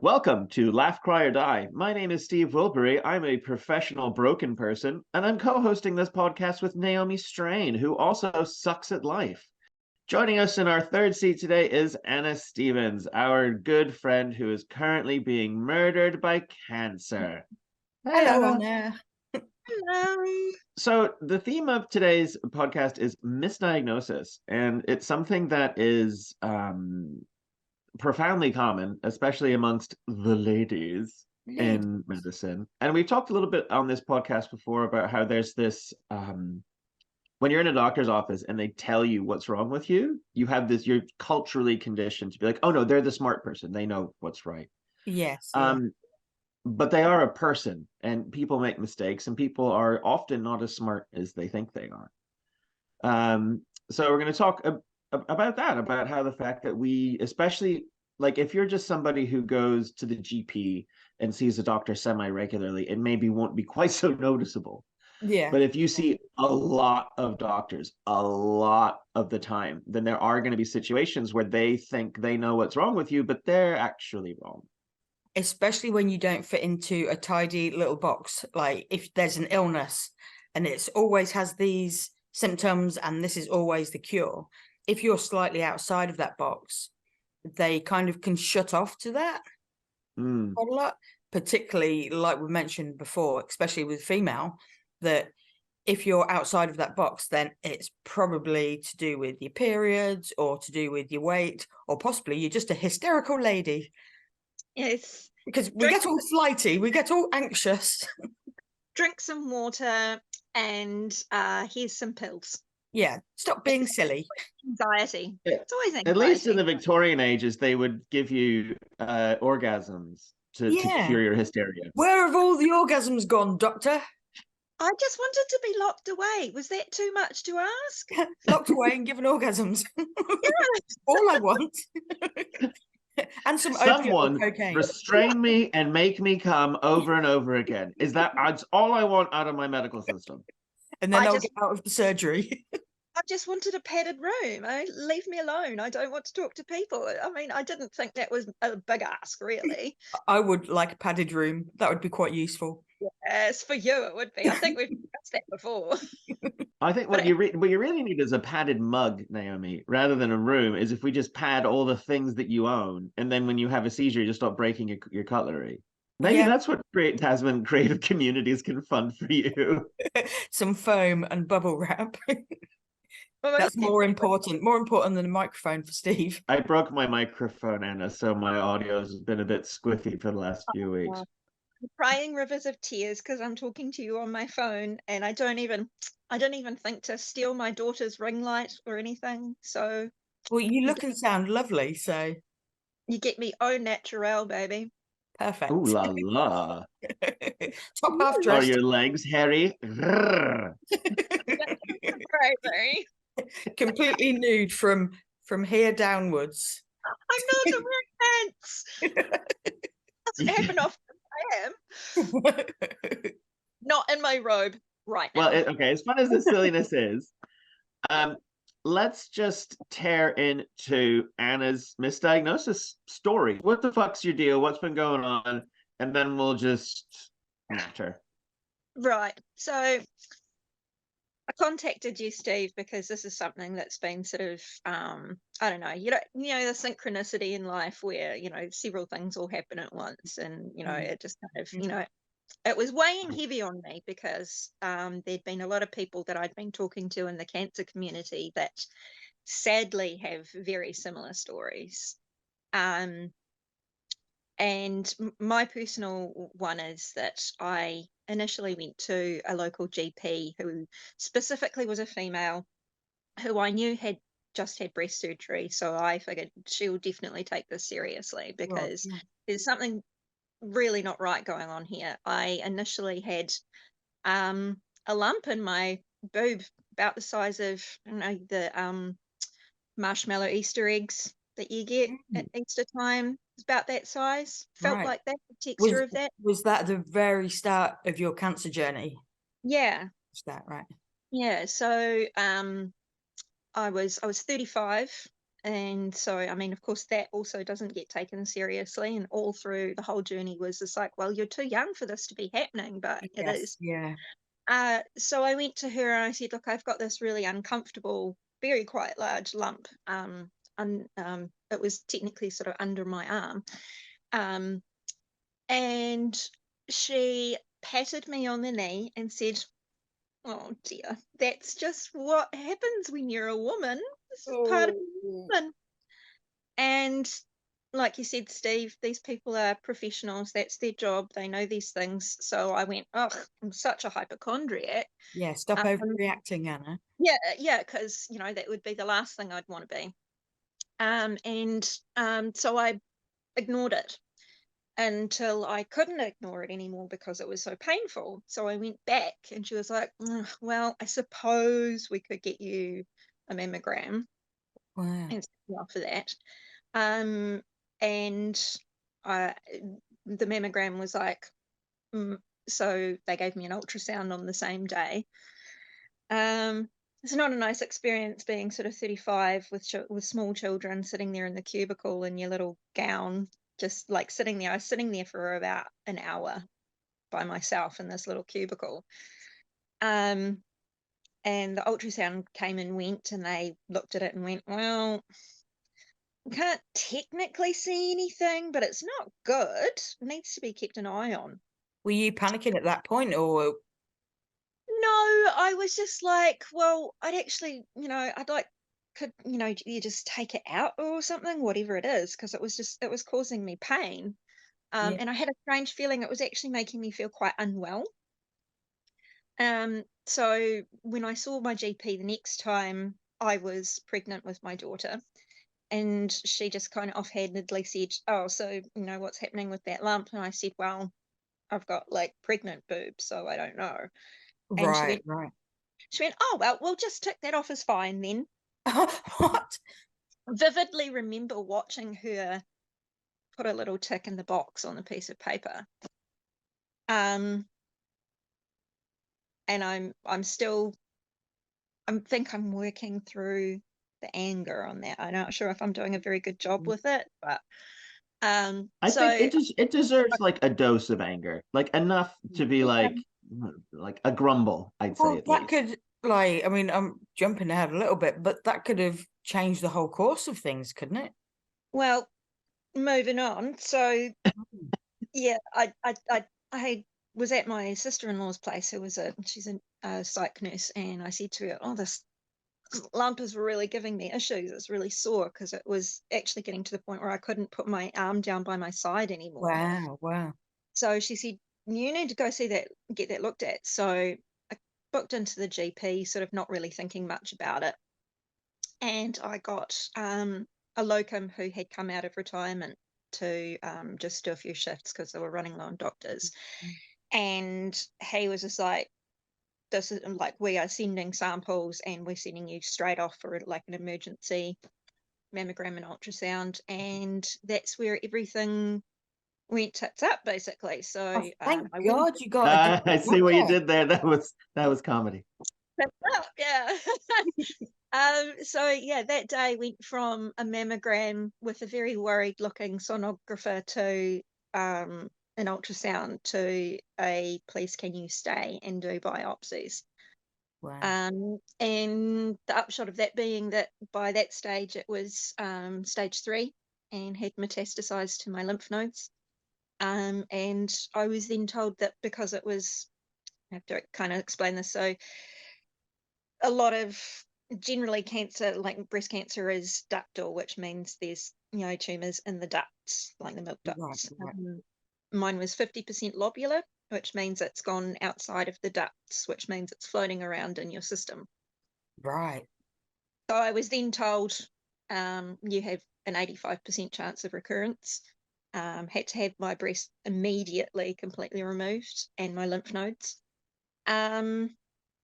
Welcome to Laugh, Cry, or Die. My name is Steve Wilbury. I'm a professional broken person, and I'm co-hosting this podcast with Naomi Strain, who also sucks at life. Joining us in our third seat today is Anna Stevens, our good friend who is currently being murdered by cancer. Hey, Hello, Anna. Anna. Hello. So the theme of today's podcast is misdiagnosis, and it's something that is profoundly common, especially amongst the ladies in medicine. And we've talked a little bit on this podcast before about how there's this when you're in a doctor's office and they tell you what's wrong with you, you have this, you're culturally conditioned to be like, oh no, they're the smart person, they know what's right. Yes. But they are a person, and people make mistakes, and people are often not as smart as they think they are. So we're going to talk about that, about how the fact that we, especially like if you're just somebody who goes to the GP and sees a doctor semi-regularly, it maybe won't be quite so noticeable. Yeah. But if you see a lot of doctors a lot of the time, then there are going to be situations where they think they know what's wrong with you, but they're actually wrong. Especially when you don't fit into a tidy little box. Like if there's an illness and it's always has these symptoms and this is always the cure. If you're slightly outside of that box, they kind of can shut off to that quite a lot, particularly like we mentioned before, especially with female, that if you're outside of that box, then it's probably to do with your periods or to do with your weight, or possibly you're just a hysterical lady. Yes. Because we get all flighty, we get all anxious. Drink some water and here's some pills. Yeah, stop being silly. Anxiety. Yeah. It's always anxiety. At least in the Victorian ages, they would give you orgasms to cure your hysteria. Where have all the orgasms gone, doctor? I just wanted to be locked away. Was that too much to ask? Locked away and given orgasms. All I want. And some Someone cocaine. restrain me and make me come over and over again. That's all I want out of my medical system. And then I'll get out of the surgery. I just wanted a padded room. Leave me alone. I don't want to talk to people. I mean, I didn't think that was a big ask, really. I would like a padded room. That would be quite useful. Yes, for you it would be. I think we've discussed that before. I think what you really need is a padded mug, Naomi, rather than a room. Is if we just pad all the things that you own, and then when you have a seizure, you just stop breaking your cutlery. Maybe that's what Tasman creative communities can fund for you. Some foam and bubble wrap. That's more important than a microphone for Steve. I broke my microphone, Anna, so my audio has been a bit squiffy for the last few weeks. I'm crying rivers of tears because I'm talking to you on my phone, and I don't even think to steal my daughter's ring light or anything. So, well, you look and sound lovely, so you get me au naturel, baby. Perfect. Ooh la la. Top half dressed. Are your legs hairy? Crazy. Completely nude from here downwards. I'm not wearing pants. Doesn't happen often. I am not in my robe right now. Well, okay, as fun as this silliness is, let's just tear into Anna's misdiagnosis story. What the fuck's your deal? What's been going on? And then we'll just natter. Right. So I contacted you, Steve, because this is something that's been sort of, I don't know, the synchronicity in life where, several things all happen at once. And, it just kind of, it was weighing heavy on me because there'd been a lot of people that I'd been talking to in the cancer community that sadly have very similar stories. And my personal one is that I initially went to a local GP who specifically was a female who I knew had just had breast surgery. So I figured she'll definitely take this seriously because there's something really not right going on here. I initially had a lump in my boob about the size of the marshmallow Easter eggs that you get at Easter time. It's about that size. Felt like that, the texture of that. Was that the very start of your cancer journey? Yeah. Was that right? Yeah. So I was 35 And so, I mean, of course, that also doesn't get taken seriously. And all through the whole journey was just like, well, you're too young for this to be happening, but it Yes, is. yeah. So I went to her and I said, look, I've got this really uncomfortable, very quite large lump. It was technically sort of under my arm. And she patted me on the knee and said, oh dear, that's just what happens when you're a woman. This is part of Oh. woman. And like you said, Steve, these people are professionals. That's their job. They know these things. So I went, oh, I'm such a hypochondriac. Yeah, stop Um, overreacting, Anna. yeah, because that would be the last thing I'd want to be. So I ignored it until I couldn't ignore it anymore because it was so painful. So I went back and she was like, well, I suppose we could get you a mammogram Wow. and set you up for that. Um, and I, the mammogram was like, so they gave me an ultrasound on the same day. It's not a nice experience being sort of 35 with small children sitting there in the cubicle in your little gown, just like sitting there. I was sitting there for about an hour by myself in this little cubicle. And the ultrasound came and went, and they looked at it and went, well, we can't technically see anything, but it's not good. It needs to be kept an eye on. Were you panicking at that point, or No, I was just like, well, I'd actually, I'd like, could, you just take it out or something, whatever it is, because it was causing me pain. yeah, And I had a strange feeling it was actually making me feel quite unwell. So when I saw my GP the next time, I was pregnant with my daughter, and she just kind of offhandedly said, oh, so, what's happening with that lump? And I said, well, I've got like pregnant boobs, so I don't know. And right, right. she went, oh, well, we'll just tick that off as fine then. What? Vividly remember watching her put a little tick in the box on a piece of paper. And I'm still, I think I'm working through the anger on that. I'm not sure if I'm doing a very good job with it, but I think so it deserves like a dose of anger, like enough to be yeah, like a grumble, I'd say Well, at that least. could, like, I mean, I'm jumping ahead a little bit, but that could have changed the whole course of things, couldn't it? well, moving on. So yeah, I was at my sister-in-law's place, she's a psych nurse, and I said to her, oh, this lump is really giving me issues. It's really sore because it was actually getting to the point where I couldn't put my arm down by my side anymore. Wow, wow. So she said, you need to go get that looked at. So I booked into the GP, sort of not really thinking much about it. And I got a locum who had come out of retirement to just do a few shifts because they were running low on doctors. And he was just like, this is like, we are sending samples and we're sending you straight off for like an emergency mammogram and ultrasound. And that's where everything went tits up basically. So Oh, thank I went God you got a good I see what you doctor. did there. That was comedy. tits up, yeah. So yeah, that day went from a mammogram with a very worried looking sonographer to an ultrasound to a please can you stay and do biopsies. Wow. And the upshot of that being that by that stage it was stage 3 and had metastasized to my lymph nodes. And I was then told that because it was, I have to kind of explain this. So a lot of generally cancer, like breast cancer, is ductal, which means there's tumors in the ducts, like the milk Right, ducts. right. Mine was 50% lobular, which means it's gone outside of the ducts, which means it's floating around in your system. Right. So I was then told you have an 85% chance of recurrence. Had to have my breast immediately completely removed and my lymph nodes. Um,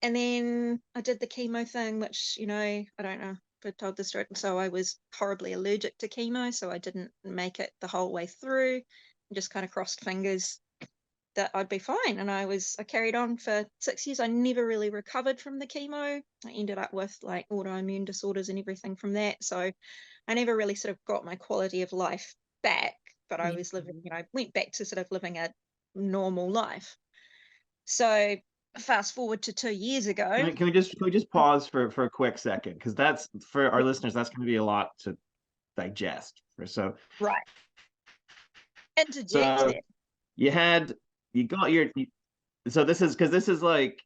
and then I did the chemo thing, which, I don't know if I told the story. So I was horribly allergic to chemo, so I didn't make it the whole way through. Just kind of crossed fingers. that I'd be fine. And I carried on for 6 years. I never really recovered from the chemo. I ended up with like autoimmune disorders and everything from that. So I never really sort of got my quality of life back, but I was living, went back to sort of living a normal life. So fast forward to 2 years ago. Can we just pause for a quick second? Because that's, for our listeners, that's going to be a lot to digest. So Right. Interject so it. you got your, so this is like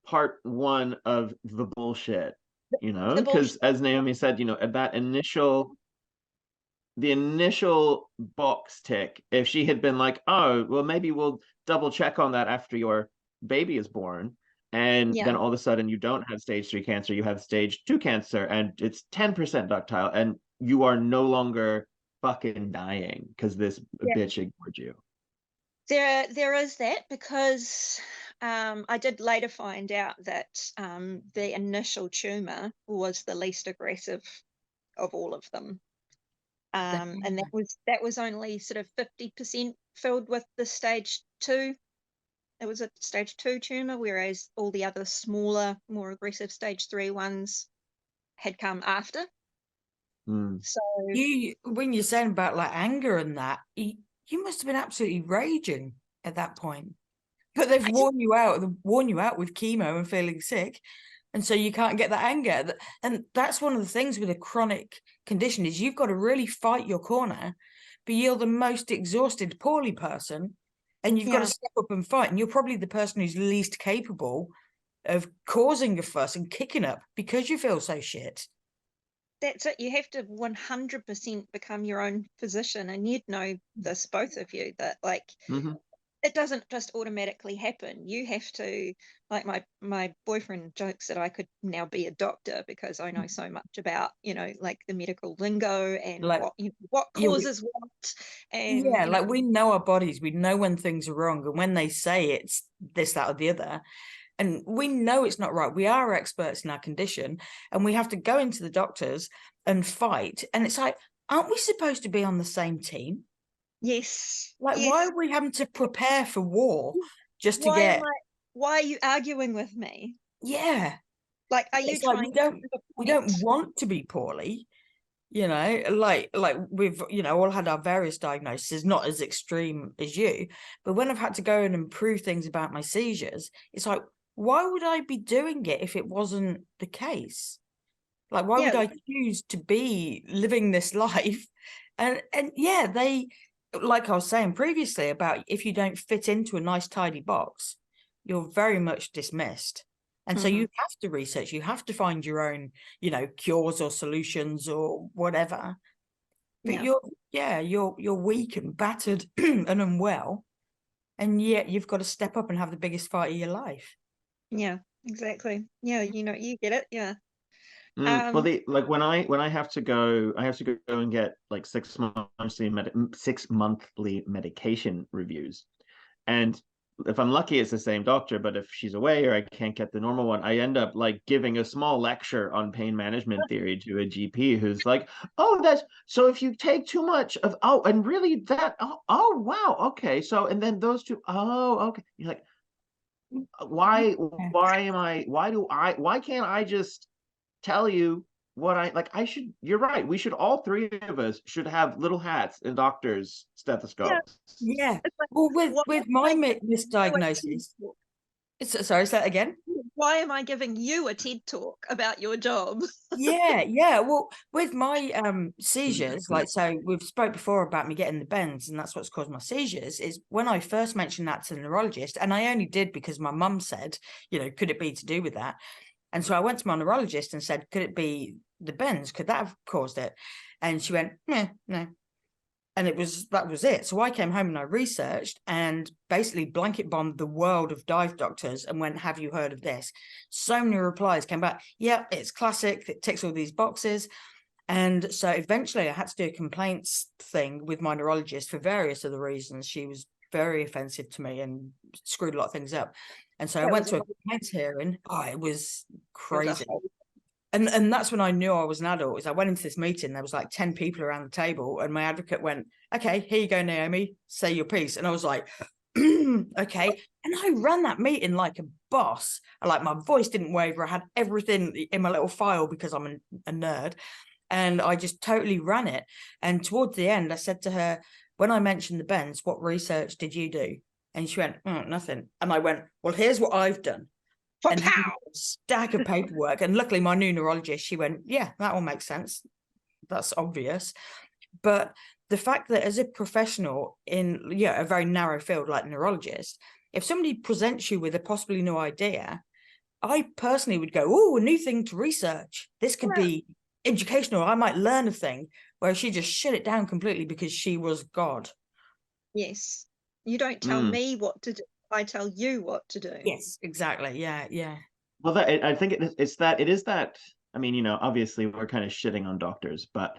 part one of the bullshit, because as Naomi said, at that the initial box tick, if she had been like, oh, well, maybe we'll double check on that after your baby is born, and Yeah. then all of a sudden you don't have stage 3 cancer, you have stage 2 cancer, and it's 10% ductile, and you are no longer fucking dying because this bitch ignored you. There is that, because I did later find out that the initial tumor was the least aggressive of all of them. And that was only sort of 50% filled with the stage 2. It was a stage 2 tumor, whereas all the other smaller, more aggressive stage 3 ones had come after. So when you're saying about like anger and that, you must have been absolutely raging at that point. But they've worn you out with chemo and feeling sick, and so you can't get that anger. And that's one of the things with a chronic condition, is you've got to really fight your corner, but you're the most exhausted, poorly person, and you've got to step up and fight. And you're probably the person who's least capable of causing a fuss and kicking up because you feel so shit. That's it. You have to 100% become your own physician, and you'd know this, both of you, that like it doesn't just automatically happen. You have to, like my boyfriend jokes that I could now be a doctor because I know so much about, like the medical lingo and like, what causes what. And like we know our bodies, we know when things are wrong, and when they say it's this, that, or the other, and we know it's not right. We are experts in our condition, and we have to go into the doctors and fight. And it's like, aren't we supposed to be on the same team? Yes. Like, why are we having to prepare for war just to get? Why are you arguing with me? Yeah. Like, are you trying? We don't want to be poorly, like we've, all had our various diagnoses, not as extreme as you, but when I've had to go and improve things about my seizures, it's like, why would I be doing it if it wasn't the case? Like, why would I choose to be living this life? And yeah, they, like I was saying previously about, if you don't fit into a nice tidy box, you're very much dismissed. And so you have to research, you have to find your own, cures or solutions or whatever. But you're weak and battered and unwell, and yet you've got to step up and have the biggest fight of your life. Yeah, exactly. Yeah, you get it. Yeah. Well, like when I have to go and get like 6 monthly medication reviews, and if I'm lucky, it's the same doctor. But if she's away or I can't get the normal one, I end up like giving a small lecture on pain management theory to a GP who's like, "Oh, that's so if you take too much of and really that wow, okay, so and then those two okay." You're like, why can't I just tell you what I should? You're right. We should, all three of us should have little hats and doctors' stethoscopes. Yeah. Well, with my misdiagnosis, sorry, say that again. Why am I giving you a TED talk about your job? Yeah. Well, with my seizures, like, so we've spoke before about me getting the bends, and that's what's caused my seizures. Is when I first mentioned that to the neurologist, and I only did because my mum said, could it be to do with that? And so I went to my neurologist and said, could it be the bends? Could that have caused it? And she went, no. And that was it. So I came home and I researched and basically blanket bombed the world of dive doctors and went, have you heard of this? So many replies came back. Yeah, it's classic. It ticks all these boxes. And so eventually I had to do a complaints thing with my neurologist for various other reasons. She was very offensive to me and screwed a lot of things up. And so I went to a complaints hearing. Oh, it was crazy. And that's when I knew I was an adult. Is I went into this meeting, there was like 10 people around the table, and my advocate went, okay, here you go, Naomi, say your piece. And I was like, Okay. And I ran that meeting like a boss. Like my voice didn't waver. I had everything in my little file because I'm a nerd. And I just totally ran it. And towards the end, I said to her, when I mentioned the bends, what research did you do? And she went, nothing. And I went, well, here's what I've done. And a stack of paperwork. And luckily, my new neurologist, she went, yeah, that all makes sense. That's obvious. But the fact that as a professional in a very narrow field like neurologist, if somebody presents you with a possibly new idea, I personally would go, oh, a new thing to research. This could be educational. I might learn a thing. Whereas she just shut it down completely because she was God. Yes. You don't tell me what to do. I tell you what to do. Yes, exactly. Yeah, yeah. Well, I think it is that. I mean, you know, obviously we're kind of shitting on doctors, but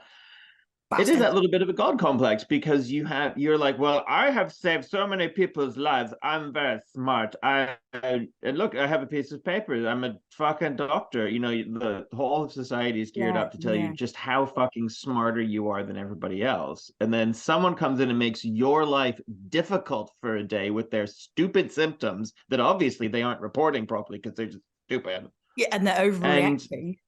it is that little bit of a God complex because you're like, well, I have saved so many people's lives. I'm very smart. And look, I have a piece of paper. I'm a fucking doctor. You know, the whole society is geared up to tell you just how fucking smarter you are than everybody else. And then someone comes in and makes your life difficult for a day with their stupid symptoms that obviously they aren't reporting properly because they're just stupid. Yeah, and they're overreacting.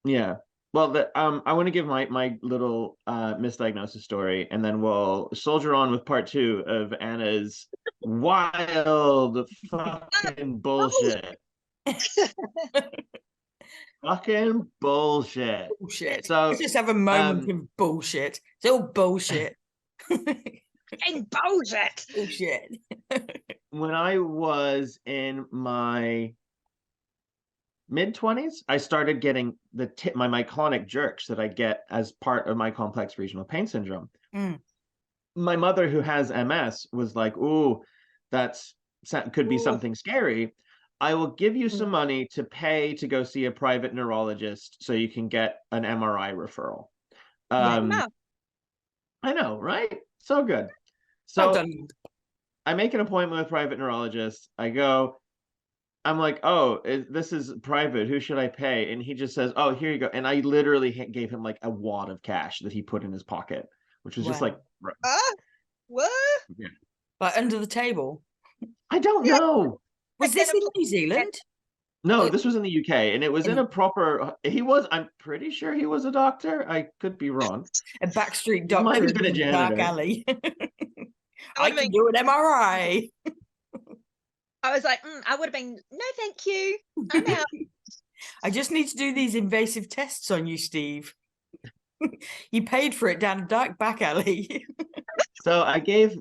Yeah. Well, I want to give my little misdiagnosis story, and then we'll soldier on with part 2 of Anna's wild fucking bullshit. Fucking bullshit. Bullshit. So let's just have a moment of bullshit. It's all bullshit. And bullshit. Bullshit. when I was in my mid-20s, I started getting my myoclonic jerks that I get as part of my complex regional pain syndrome. My mother, who has MS, was like, "Ooh, could be something scary. I will give you some money to pay to go see a private neurologist so you can get an MRI referral." I know, right? So good. So well done. I make an appointment with a private neurologist. I go. I'm like, oh, this is private. Who should I pay? And he just says, oh, here you go. And I literally gave him like a wad of cash that he put in his pocket, which was just like, what? Yeah. Like under the table. I don't know. Was this in New Zealand? No, this was in the UK, and it was in a proper. I'm pretty sure he was a doctor. I could be wrong. A backstreet doctor. Might have been a janitor. Dark alley. I can do an MRI. I was like, I would have been, no, thank you. I'm out. I just need to do these invasive tests on you, Steve. You paid for it down a dark back alley. So I gave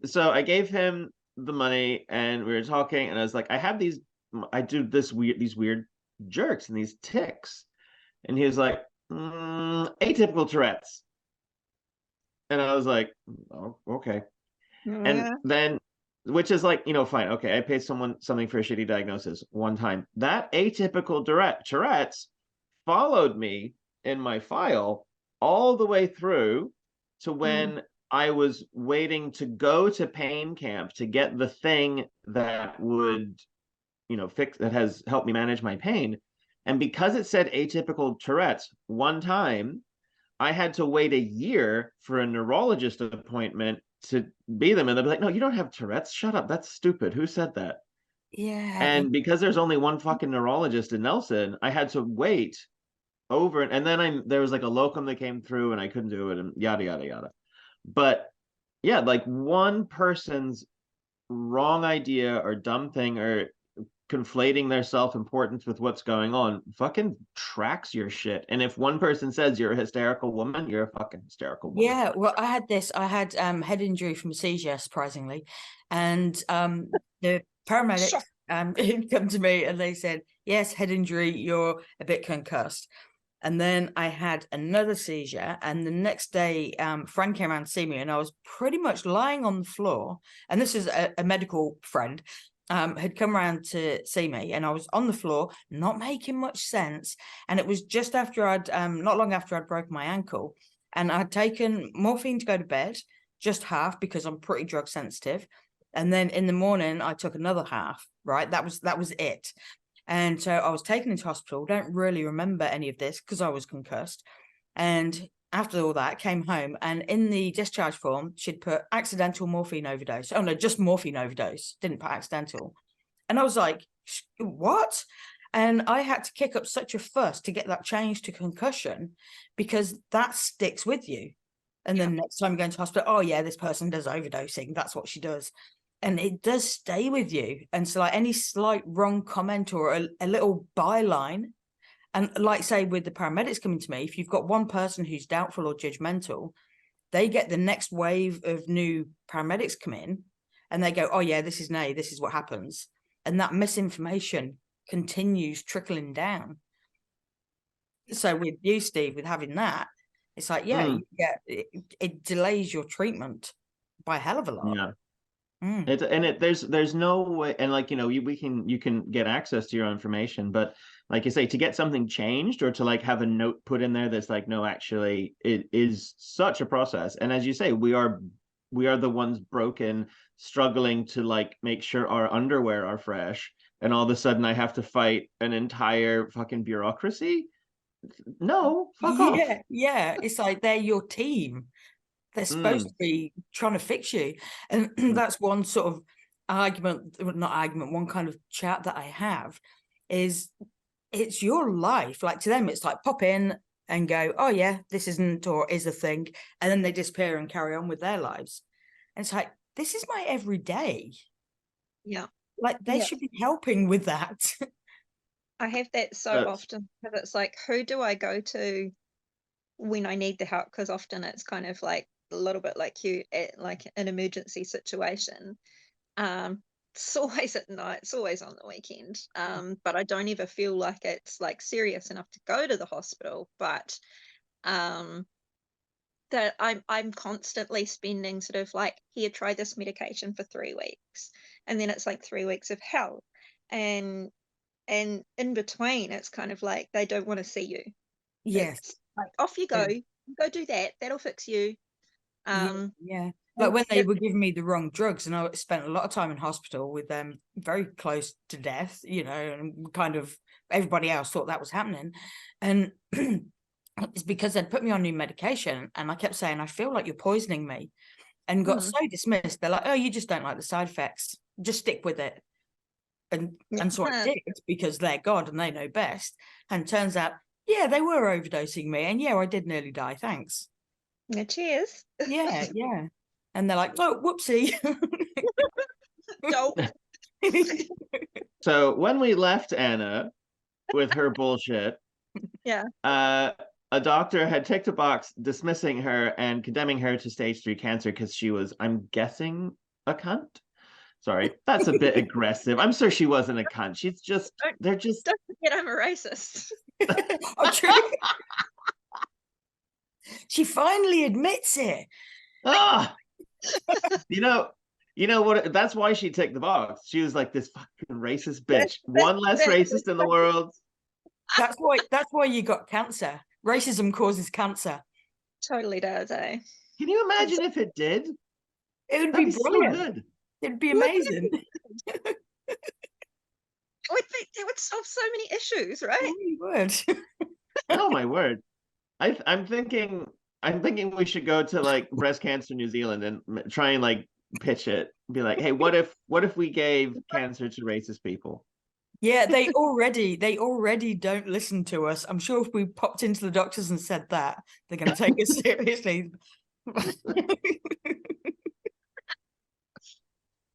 him the money, and we were talking, and I was like, I do these weird jerks and these tics, and he was like, atypical Tourette's, and I was like, oh, okay, and then. Which is like, fine. Okay, I paid something for a shitty diagnosis one time. That atypical Tourette's followed me in my file all the way through to when I was waiting to go to pain camp to get the thing that would, that has helped me manage my pain. And because it said atypical Tourette's one time, I had to wait a year for a neurologist appointment to be them, and they'll be like, no, you don't have Tourette's. Shut up. That's stupid. Who said that? Yeah. And because there's only one fucking neurologist in Nelson, I had to wait over, and then there was like a locum that came through, and I couldn't do it, and yada yada yada. But yeah, like one person's wrong idea or dumb thing or conflating their self-importance with what's going on fucking tracks your shit. And if one person says you're a hysterical woman, you're a fucking hysterical woman. Yeah, well, I had head injury from a seizure, surprisingly, and the paramedics come to me and they said, yes, head injury, you're a bit concussed. And then I had another seizure, and the next day friend came around to see me, and I was pretty much lying on the floor, and this is a medical friend had come around to see me, and I was on the floor, not making much sense. And it was just after not long after I'd broken my ankle, and I'd taken morphine to go to bed, just half because I'm pretty drug sensitive. And then in the morning, I took another half, right? That was it. And so I was taken into hospital. Don't really remember any of this because I was concussed. And after all that, came home, and in the discharge form, she'd put accidental morphine overdose. Oh no, just morphine overdose. Didn't put accidental. And I was like, what? And I had to kick up such a fuss to get that changed to concussion, because that sticks with you. And then next time you go into hospital, oh yeah, this person does overdosing. That's what she does. And it does stay with you. And so like any slight wrong comment or a little byline, and like say with the paramedics coming to me, if you've got one person who's doubtful or judgmental, they get the next wave of new paramedics come in and they go, oh yeah, this is Nay, this is what happens. And that misinformation continues trickling down. So with you, Steve, with having that, it's like, yeah, you get it delays your treatment by a hell of a lot. Yeah. There's no way, and like, you know, you can get access to your information, but like you say, to get something changed or to like have a note put in there that's like, no, actually it is such a process. And as you say, we are the ones broken, struggling to like make sure our underwear are fresh, and all of a sudden I have to fight an entire fucking bureaucracy. No, fuck off. Yeah, it's like they're your team. They're supposed to be trying to fix you. And that's one sort of argument, not argument, one kind of chat that I have is it's your life. Like to them, it's like pop in and go, oh yeah, this isn't or is a thing. And then they disappear and carry on with their lives. And it's like, this is my everyday. Yeah. Like they should be helping with that. I have that so often, because it's like, who do I go to when I need the help? Because often it's kind of like a little bit like you at like an emergency situation. It's always at night, it's always on the weekend. But I don't ever feel like it's like serious enough to go to the hospital. But that I'm constantly spending sort of like, here, try this medication for 3 weeks, and then it's like 3 weeks of hell, and in between it's kind of like they don't want to see you. Yes. It's like, off you go, go do that, that'll fix you. Yeah. Like when they were giving me the wrong drugs, and I spent a lot of time in hospital with them, very close to death, you know, and kind of everybody else thought that was happening. And it's because they'd put me on new medication, and I kept saying, I feel like you're poisoning me, and got so dismissed. They're like, oh, you just don't like the side effects, just stick with it. And so I did, because they're God and they know best. And turns out, yeah, they were overdosing me, and yeah, I did nearly die, thanks. Yeah, cheers. Yeah. And they're like, oh, whoopsie. Dope. So when we left Anna with her bullshit, a doctor had ticked a box dismissing her and condemning her to stage 3 cancer because she was, I'm guessing, a cunt. Sorry, that's a bit aggressive. I'm sure she wasn't a cunt. She's just, they're just. Don't forget I'm a racist. Oh, true. She finally admits it. Ah, you know what? That's why she ticked the box. She was like, this fucking racist bitch. One less racist in the world. That's why you got cancer. Racism causes cancer. Totally does, eh? Can you imagine if it did? It would be brilliant. So good. It'd be amazing. It would solve so many issues, right? It would. Oh my word. I'm thinking we should go to like Breast Cancer New Zealand and try and like pitch it. Be like, hey, what if we gave cancer to racist people? Yeah, they already don't listen to us. I'm sure if we popped into the doctors and said that, they're going to take us seriously.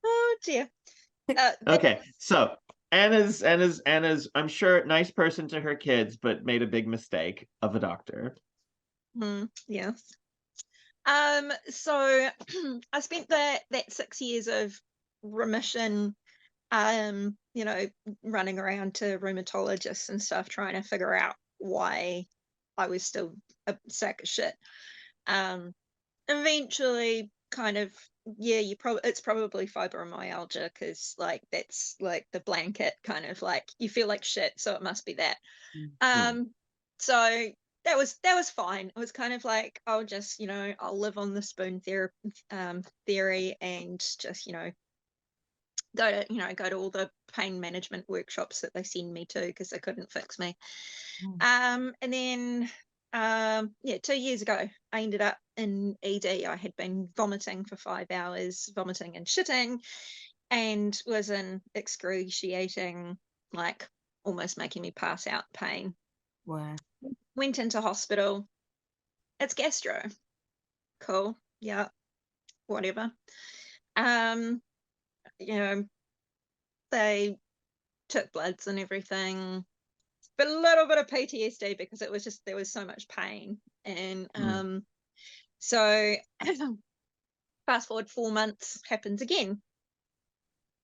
Oh dear. Okay, so Anna's, I'm sure, nice person to her kids, but made a big mistake of a doctor. Yes. So I spent that 6 years of remission, you know, running around to rheumatologists and stuff, trying to figure out why I was still a sack of shit. Eventually kind of, yeah, it's probably fibromyalgia, because like that's like the blanket kind of like, you feel like shit, so it must be that. So that was fine. It was kind of like, I'll just, you know, I'll live on the spoon theory, and just, you know, go to all the pain management workshops that they send me to, because they couldn't fix me. And then yeah, 2 years ago, I ended up in ED. I had been vomiting for 5 hours, vomiting and shitting, and was in excruciating, like almost making me pass out pain. Wow. Went into hospital. It's gastro. Cool. Yeah. Whatever. You know, they took bloods and everything, but a little bit of PTSD because it was just, there was so much pain. And so fast forward 4 months, happens again,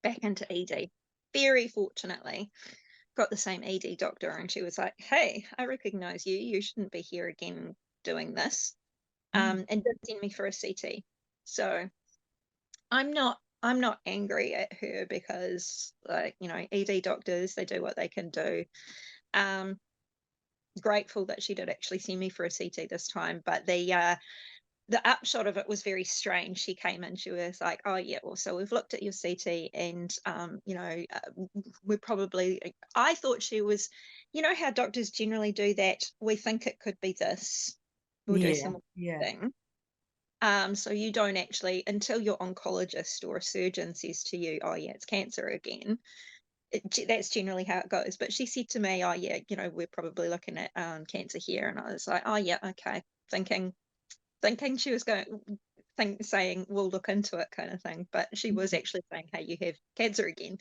back into ED. Very fortunately, got the same ED doctor, and she was like, hey, I recognize you. You shouldn't be here again doing this. And did send me for a CT. So I'm not angry at her because, like, you know, ED doctors, they do what they can do. Grateful that she did actually send me for a CT this time, but the upshot of it was very strange. She came in, she was like, oh yeah, well, so we've looked at your CT, and you know, we're probably, I thought she was, you know how doctors generally do that, we think it could be this, we'll do some thing. So you don't actually, until your oncologist or a surgeon says to you, oh yeah, it's cancer again, that's generally how it goes. But she said to me, oh yeah, you know, we're probably looking at cancer here. And I was like, oh yeah, okay, thinking she was saying we'll look into it kind of thing, but she was actually saying, hey, you have cancer again.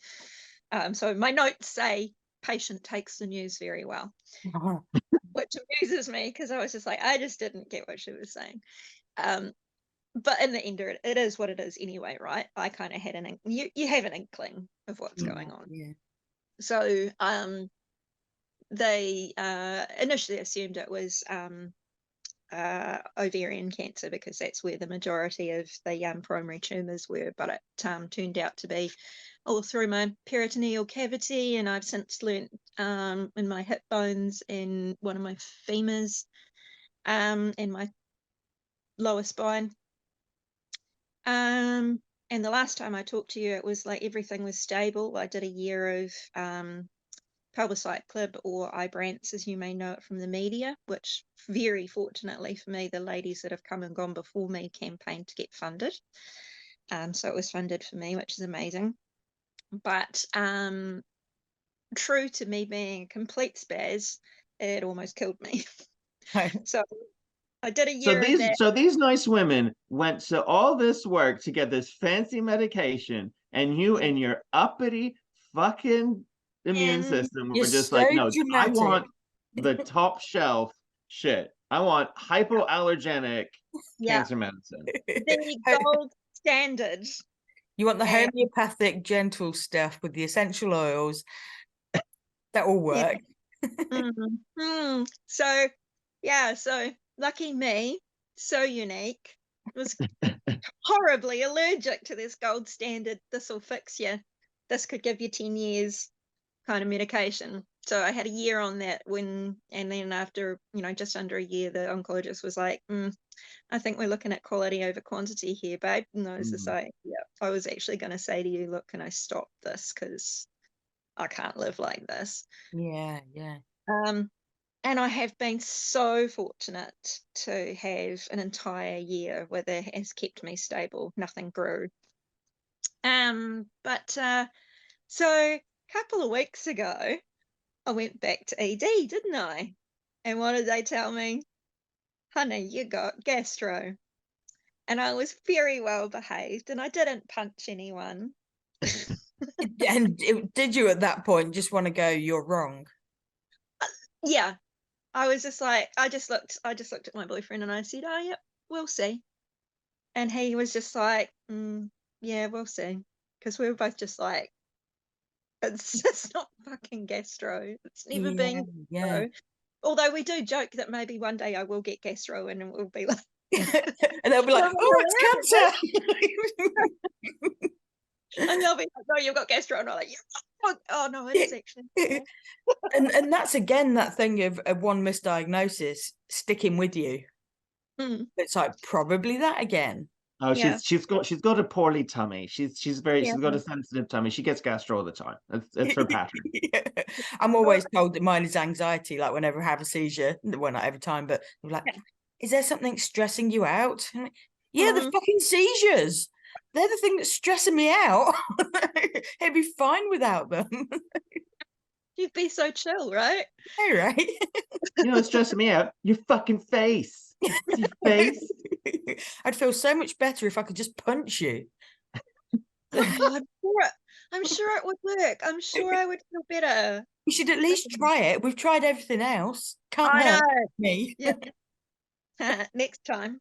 So my notes say patient takes the news very well, which amuses me because I was just like, I just didn't get what she was saying. But in the end, it is what it is anyway, right? I kind of had you have an inkling of what's going on. Yeah. So they initially assumed it was ovarian cancer because that's where the majority of the primary tumours were, but it turned out to be all through my peritoneal cavity, and I've since learnt in my hip bones and one of my femurs and my lower spine. And the last time I talked to you, it was like everything was stable. I did a year of palbociclib, or Ibrance, as you may know it from the media, which very fortunately for me, the ladies that have come and gone before me campaigned to get funded. So it was funded for me, which is amazing. But true to me being a complete spaz, it almost killed me. So I did a year of that. So these nice women went to all this work to get this fancy medication, and you and your uppity fucking immune system You're were just so like, no, I dramatic. want the top shelf shit. I want hypoallergenic cancer medicine. The gold standard. You want the homeopathic gentle stuff with the essential oils. That will work. So yeah, so lucky me, so unique, was horribly allergic to this gold standard, this will fix you, this could give you 10 years kind of medication. So I had a year on that and then after, you know, just under a year, the oncologist was like, I think we're looking at quality over quantity here, babe. And I was just like, yeah, I was actually going to say to you, look, can I stop this? Because I can't live like this. Yeah. And I have been so fortunate to have an entire year where that has kept me stable. Nothing grew. But so a couple of weeks ago, I went back to ED, didn't I? And what did they tell me? Honey, you got gastro. And I was very well behaved, and I didn't punch anyone. And did you at that point just want to go, you're wrong? Yeah. I was just like, I just looked at my boyfriend and I said, oh, yep, we'll see. And he was just like, yeah, we'll see. Because we were both just like, it's not fucking gastro. It's never been gastro. Although we do joke that maybe one day I will get gastro and it will be like... and they'll be like, oh, it's cancer! And they'll be like, no, you've got gastro. And I'm like, yeah. Oh, no, it is actually. and that's again that thing of one misdiagnosis sticking with you. It's like, probably that again. Oh, Yeah. she's got a poorly tummy. She's Yeah. got a sensitive tummy. She gets gastro all the time. It's her pattern. Yeah. I'm always told that mine is anxiety, like whenever I have a seizure, well, not every time, but I'm like, Yeah. is there something stressing you out? I'm like, yeah, the Mhm. fucking seizures. They're the thing that's stressing me out. It'd be fine without them. You'd be so chill, right? All right. You know what's stressing me out? Your fucking face. It's your face. I'd feel so much better if I could just punch you. Oh, I'm sure it would work. I'm sure I would feel better. You should at least try it. We've tried everything else. Can't I hurt know. me. Yeah. Next time.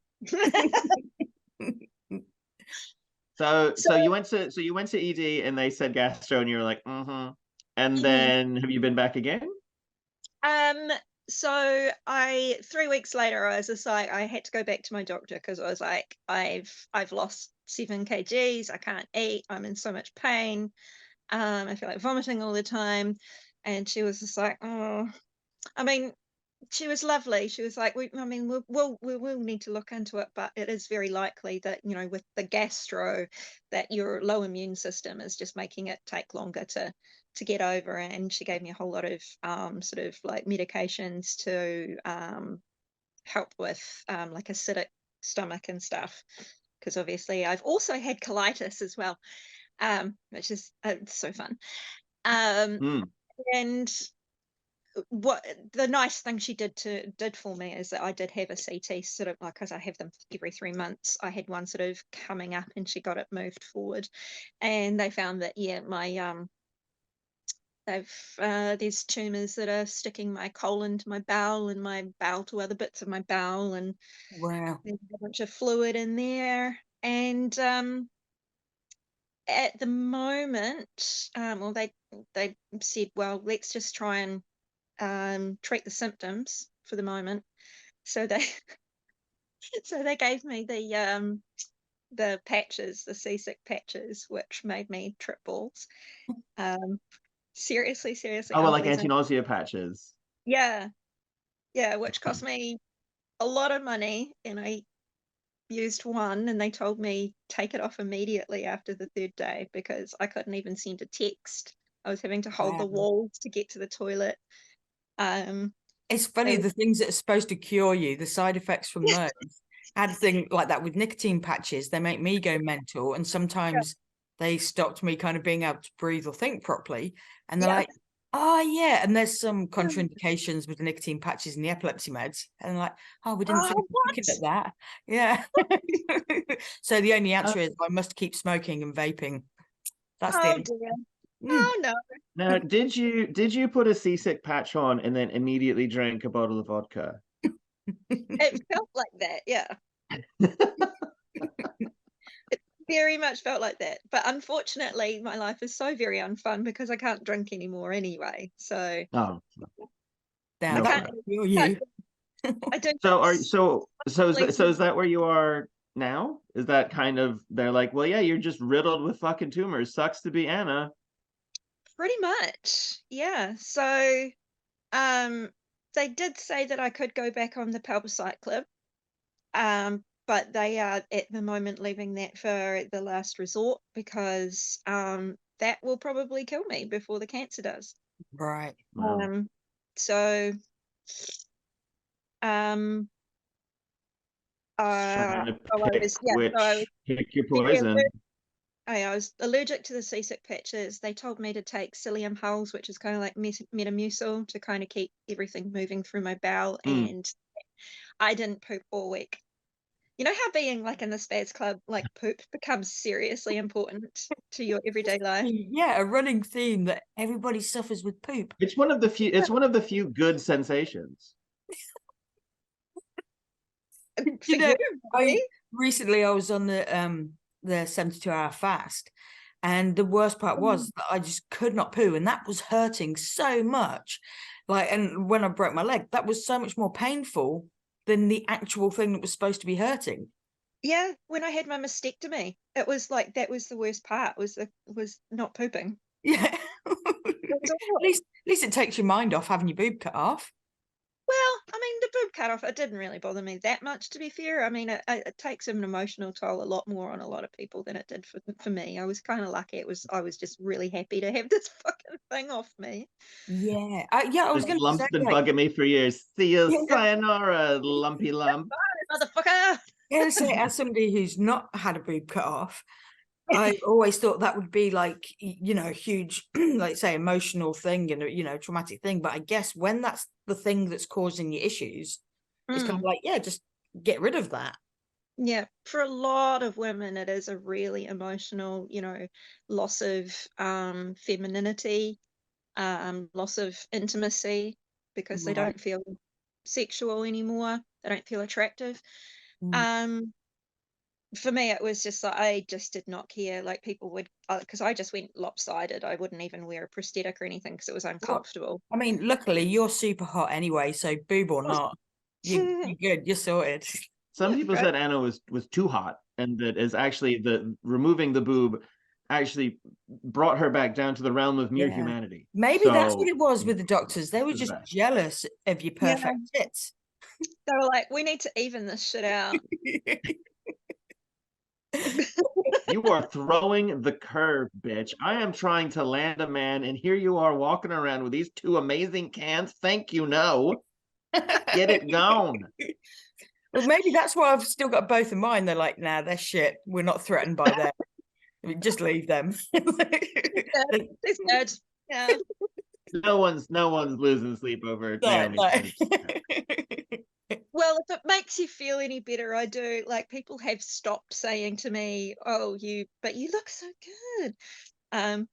So you went to ED and they said gastro and you were like, mm-hmm. And Mhm. then have you been back again? So 3 weeks later, I was just like, I had to go back to my doctor because I was like, I've lost 7 kgs. I can't eat. I'm in so much pain. I feel like vomiting all the time. And she was just like, oh, I mean, she was lovely. She was like, we'll need to look into it, but it is very likely that, you know, with the gastro, that your low immune system is just making it take longer to get over. And she gave me a whole lot of sort of like medications to help with like acidic stomach and stuff. Because obviously I've also had colitis as well, which is so fun. Um, Mm. and what the nice thing she did for me is that I did have a CT sort of like, because I have them every 3 months. I had one sort of coming up and she got it moved forward, and they found that my they've there's tumors that are sticking my colon to my bowel and my bowel to other bits of my bowel, and Wow. there's a bunch of fluid in there. And at the moment, well, they said, well, let's just try and treat the symptoms for the moment. So they so they gave me the patches, the seasick patches, which made me trip balls. Um, seriously Oh, well, like unpleasant. anti-nausea patches. Yeah, yeah, which cost me a lot of money, and I used one, and they told me take it off immediately after the 3rd day because I couldn't even send a text. I was having to hold the Wow. walls to get to the toilet. It's It funny, was, the things that are supposed to cure you, the side effects from those. I had a thing like that with nicotine patches. They make me go mental, and sometimes they stopped me kind of being able to breathe or think properly. And they're yeah. like, oh, yeah. And there's some contraindications with the nicotine patches and the epilepsy meds. And like, oh, we didn't think Oh, of what? looking at that. Yeah. So the only answer Oh, is I must keep smoking and vaping. That's the oh end. dear. Mm. Oh no. Now, did you put a seasick patch on and then immediately drink a bottle of vodka? It felt like that, yeah. It very much felt like that. But unfortunately, my life is so very unfun because I can't drink anymore anyway. So Oh, Now I no that can't, fun. would cure can't you. I don't So is sleep. that where you are now? Is that kind of they're like, well, yeah, you're just riddled with fucking tumors. Sucks to be Anna. Pretty much. Yeah. So um they did say that I could go back on the palbociclib. But they are at the moment leaving that for the last resort because that will probably kill me before the cancer does. Right. Wow. Um, so um, Trying to so I was, yeah, so I was pick your very poison. I was allergic to the seasick patches. They told me to take psyllium hulls, which is kind of like Metamucil, to kind of keep everything moving through my bowel, Mm. and I didn't poop all week. You know how being like in the spaz club, like poop becomes seriously important to your everyday life? Yeah, a running theme that everybody suffers with poop. It's one of the few. It's one of the few good sensations. For You know, you, I maybe? recently I was on the 72-hour fast, and the worst part Mm. was that I just could not poo, and that was hurting so much. Like, and when I broke my leg, that was so much more painful than the actual thing that was supposed to be hurting. Yeah, when I had my mastectomy, it was like that was the worst part was not pooping. Yeah. It was At awful. least it takes your mind off having your boob cut off. Well, I mean, the boob cut off, it didn't really bother me that much, to be fair. I mean, it takes an emotional toll a lot more on a lot of people than it did for me. I was kind of lucky. I was just really happy to have this fucking thing off me. Yeah, yeah. I was This going to say, lump's been like, bugging me for years. See you, yeah, sayonara, lumpy lump. Motherfucker! yeah, say as somebody who's not had a boob cut off, I always thought that would be like, you know, a huge, like say, emotional thing and, you know, traumatic thing. But I guess when that's the thing that's causing you issues, it's kind of Mm. like, yeah, just get rid of that. Yeah, for a lot of women, it is a really emotional, loss of femininity, loss of intimacy because they Right. don't feel sexual anymore. They don't feel attractive. Mm. Um, for me, it was just like I just did not care. Like people would, because I just went lopsided. I wouldn't even wear a prosthetic or anything because it was Well, uncomfortable. I mean, luckily you're super hot anyway, so boob or not, you're good, you're sorted. Some people Right? said Anna was too hot, and that is actually the removing the boob actually brought her back down to the realm of mere Yeah. humanity. Maybe that's what So it was with the doctors. They were for the just best. jealous of your Yeah, perfect tits. they were like, we need to even this shit out. You are throwing the curve, bitch. I am trying to land a man, and here you are walking around with these two amazing cans. Thank you, no. Get it gone. Well, maybe that's why I've still got both of mine. They're like, nah, they're shit. We're not threatened by them. Just leave them. It's good. Yeah. No one's losing sleep over No, Naomi's no. boobs. Well, if it makes you feel any better, I do. Like people have stopped saying to me, "Oh, but you look so good," um,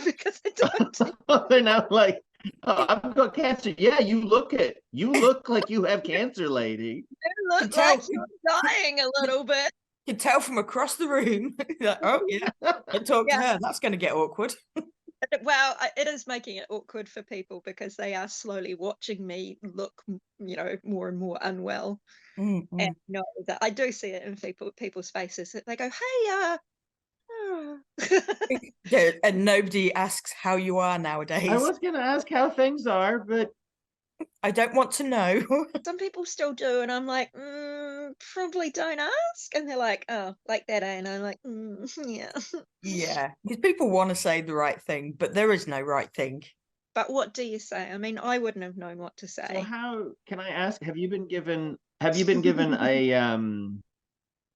because I don't. They're now like, oh, I've got cancer. Yeah, you look it. You look like you have cancer, lady. You Can look like tell. you're dying a little bit. Can tell from across the room. Like, oh yeah, don't talk to Yeah. her. That's going to get awkward. Well, it is making it awkward for people because they are slowly watching me look, more and more unwell. Mm, And mm. know that I do see it in people's faces. They go, "Hey, Yeah, and nobody asks how you are I nowadays. was gonna ask how things are, but I don't want to know. Some people still do," and I'm like, "Probably don't ask." And they're like, "Oh, like that, eh?" And I'm like, "Yeah." Yeah, because people want to say the right thing, but there is no right thing. But what do you say? I mean, I wouldn't have known what to so say. how can I ask? Have you been given a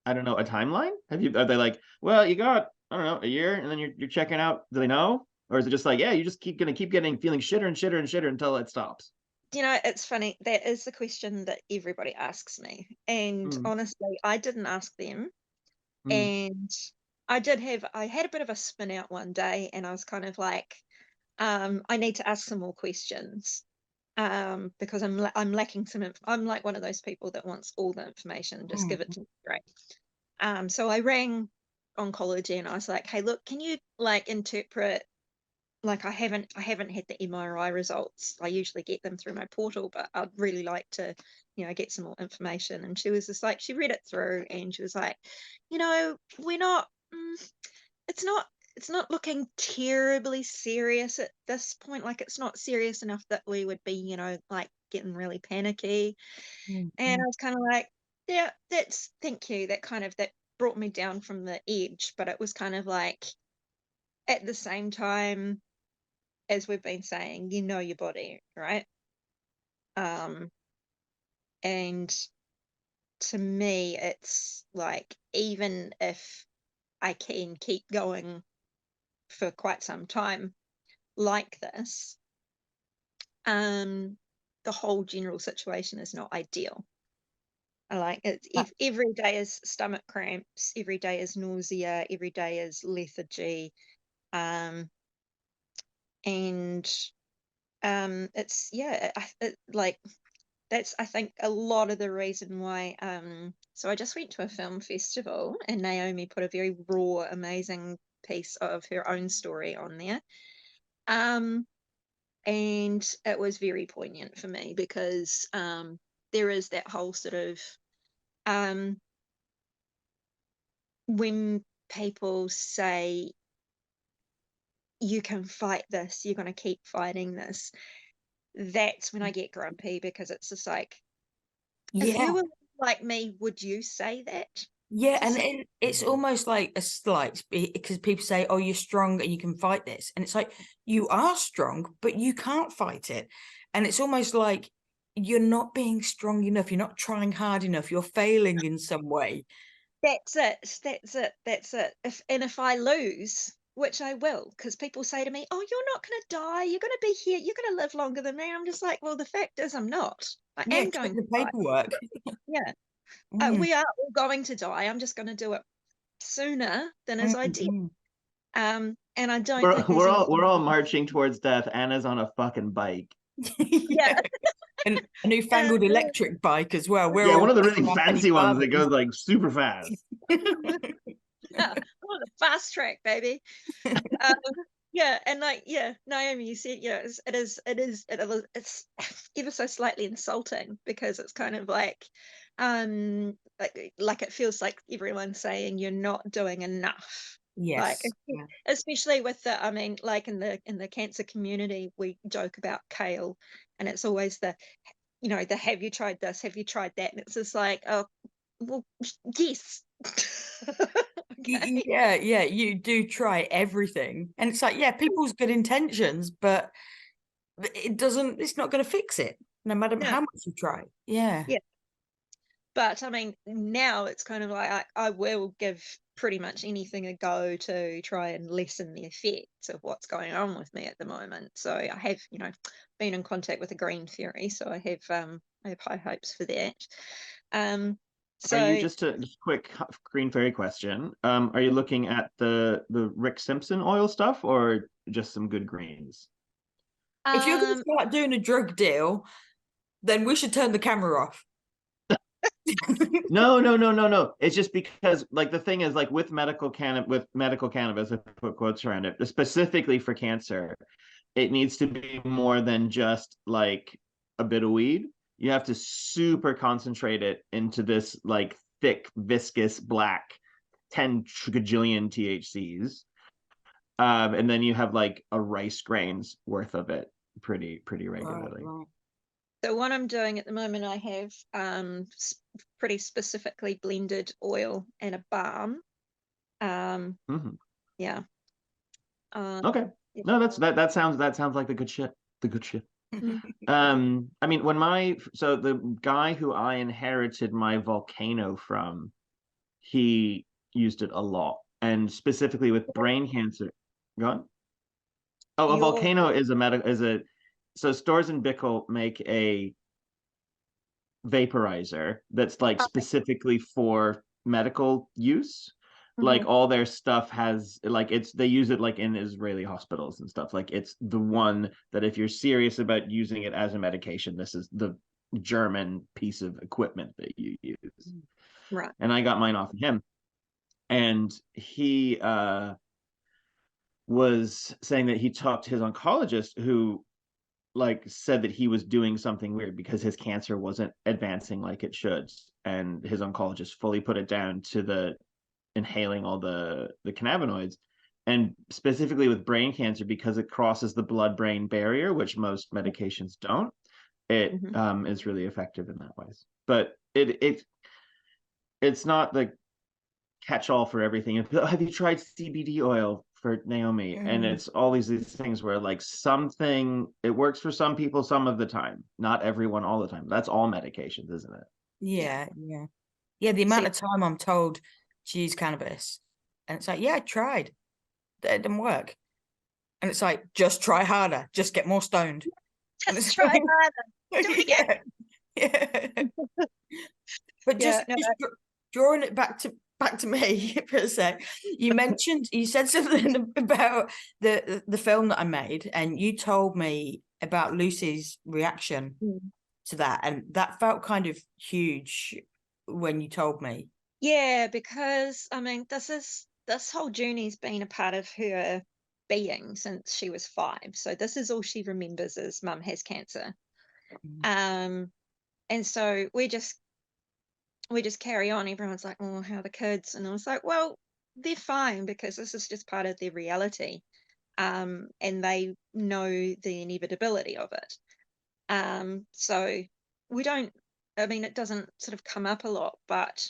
I don't know, a timeline? Are they like, well, you got, I don't know, a year and then you're checking out? Do they know? Or is it just like, yeah, you just gonna keep getting feeling shitter and shitter and shitter until it stops? It's funny. That is the question that everybody asks me. And Mm, honestly, I didn't ask them. mm, And I had a bit of a spin out one day, and I was kind of like, I need to ask some more questions. Because I'm lacking I'm like one of those people that wants all the information, just give it mm, to me, right? So I rang oncology and I was like, hey, look, can you like interpret, like I haven't had the MRI results. I usually get them through my portal, but I'd really like to, get some more information. And she was just like, she read it through and she was like, we're not, it's not looking terribly serious at this point. Like it's not serious enough that we would be, like getting really panicky. mm, And I mm. was kind of like, yeah, thank you. That brought me down from the edge, but it was kind of like at the same time, as we've been saying, your body, right? Um, and to me, it's like even if I can keep going for quite some time like this, the whole general situation is not ideal. I like it. Uh, If every day is stomach cramps, every day is nausea, every day is lethargy, um, and it's yeah, like that's I think a lot of the reason why. So I just went to a film festival, and Naomi put a very raw, amazing piece of her own story on there. Um, and it was very poignant for me because there is that whole sort of um, when people say you can fight this, you're going to keep fighting this. that's when I get grumpy, because it's just like, if Yeah. you were like me, would you say that? Yeah, To and some- it's almost like a slight, because people say, "Oh, you're strong and you can fight this," and it's like, you are strong, but you can't fight it, and it's almost like you're not being strong enough. You're not trying hard enough. You're failing in some way. That's it. That's it. That's it. If I lose, which I will, because people say to me, "Oh, you're not going to die. You're going to be here. You're going to live longer than me." I'm just like, well, the fact is, I'm not. I Yeah, am check going the to die. paperwork. Yeah, Mm, we are all going to die. I'm just going to do it sooner than as mm, I did. mm. And I don't We're think there's any. we're all marching towards death. Anna's on a fucking bike. Yeah. Yeah, and a newfangled electric bike as well. We're Yeah, all one of the really up any fancy ones that farther. goes like super fast. Oh, the fast track, baby. Um, yeah, and like, yeah, Naomi, you said, yeah, it's ever so slightly insulting, because it's kind of like it feels like everyone's saying you're not doing enough. Like, Yes. Yeah. especially with I mean, like in the cancer community, we joke about kale, and it's always the have you tried this? Have you tried that? And it's just like, oh, well, yes. Okay. Yeah, yeah, you do try everything. And it's like, yeah, people's good intentions, but it's not going to fix it, no matter Yeah. how much you try. Yeah. Yeah. But I mean, now it's kind of like I will give pretty much anything a go to try and lessen the effects of what's going on with me at the moment. So I have, been in contact with a green fairy, so I have high hopes for that. Um, Are you so just a quick green fairy question? Are you looking at the Rick Simpson oil stuff or just some good greens? If you're going to um, start doing a drug deal, then we should turn the camera off. No, no, no, no, no. It's just because like the thing is like with medical cannabis, I put quotes around it, specifically for cancer, it needs to be more than just like a bit of weed. You have to super concentrate it into this like thick, viscous, black 10 gajillion THCs. And then you have like a rice grain's worth of it pretty Right, regularly. right. so what I'm doing at the moment, I have pretty specifically blended oil and a balm. Mhm. Yeah. Okay. Yeah. No, that sounds like the good shit. The good shit. Mm. I mean, so the guy who I inherited my volcano from, he used it a lot, and specifically with brain cancer. Go on. Oh, a Your volcano is a medical is a so Storz and Bickel make a vaporizer that's like specifically for medical use. Like Mhm. all their stuff has like they use it like in Israeli hospitals and stuff. Like it's the one that if you're serious about using it as a medication, this is the German piece of equipment that you use. Right. And I got mine off of him. And he was saying that he talked to his oncologist who like said that he was doing something weird because his cancer wasn't advancing like it should, and his oncologist fully put it down to the inhaling all the cannabinoids, and specifically with brain cancer because it crosses the blood brain barrier, which most medications don't. It Mhm. is really effective in that ways, but it's not the catch all for everything. Have you tried CBD oil for Naomi? And Mm. it's all these things where like something it works for some people some of the time, not everyone all the time. That's all medications, isn't it? Yeah, yeah. Yeah, the amount See, of time I'm told to use cannabis. And it's like, yeah, I tried. It didn't work. And it's like, just try harder, just get more stoned. And just it's try like, harder. Do it again. yeah, yeah. But Yeah. No. drawing it back to me for a sec. You said something about the film that I made, and you told me about Lucy's reaction Mm. to that, and that felt kind of huge when you told me. Yeah, because I mean, this whole journey's been a part of her being since she was 5. So this is all she remembers is mum has cancer. Mm. Um, and so we just carry on. Everyone's like, "Oh, how are the kids?" And I was like, "Well, they're fine because this is just part of their reality." And they know the inevitability of it. So we don't, I mean, it doesn't sort of come up a lot, but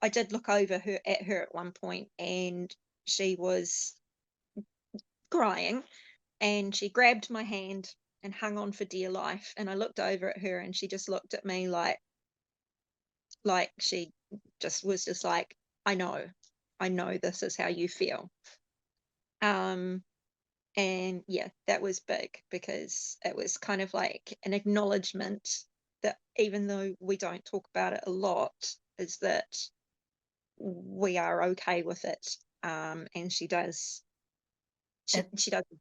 I did look over at her at one point, and she was crying, and she grabbed my hand and hung on for dear life. And I looked over at her, and she just looked at me like she just was just like, I know this is how you feel. Um, and yeah, that was big, because it was kind of like an acknowledgement that even though we don't talk about it a lot, is that we are okay with it. And she does And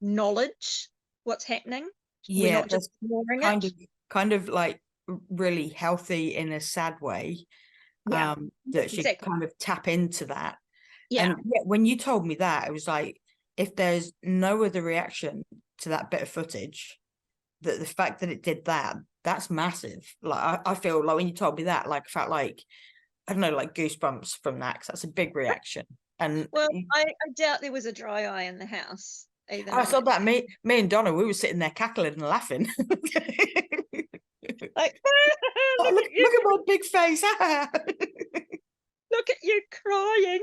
acknowledge what's happening. We're yeah, not just that's ignoring kind it. of kind of like really healthy in a sad way. Yeah, That she exactly. kind of tap into that. Yeah, And yeah, when you told me that, it was like, if there's no other reaction to that bit of footage, that the fact that it did that, that's massive. Like I feel like when you told me that, like I felt like, I don't know, like goosebumps from that, because that's a big reaction. And well, I doubt there was a dry eye in the house either I saw night. that me and Donna, we were sitting there cackling and laughing. Like, Oh, look at you, look at my big face. look at you crying.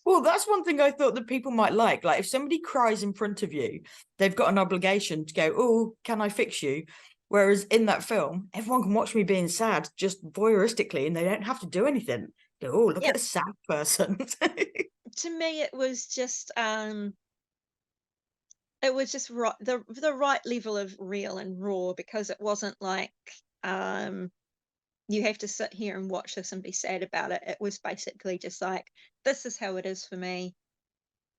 Well, that's one thing I thought that people might like. Like, if somebody cries in front of you, they've got an obligation to go, oh, can I fix you? Whereas in that film, everyone can watch me being sad just voyeuristically, and they don't have to do anything. Go, oh, look Yeah, at a sad person. to me it was just right, the right level of real and raw, because it wasn't like um you have to sit here and watch this and be sad about it. It was basically just like, this is how it is for me.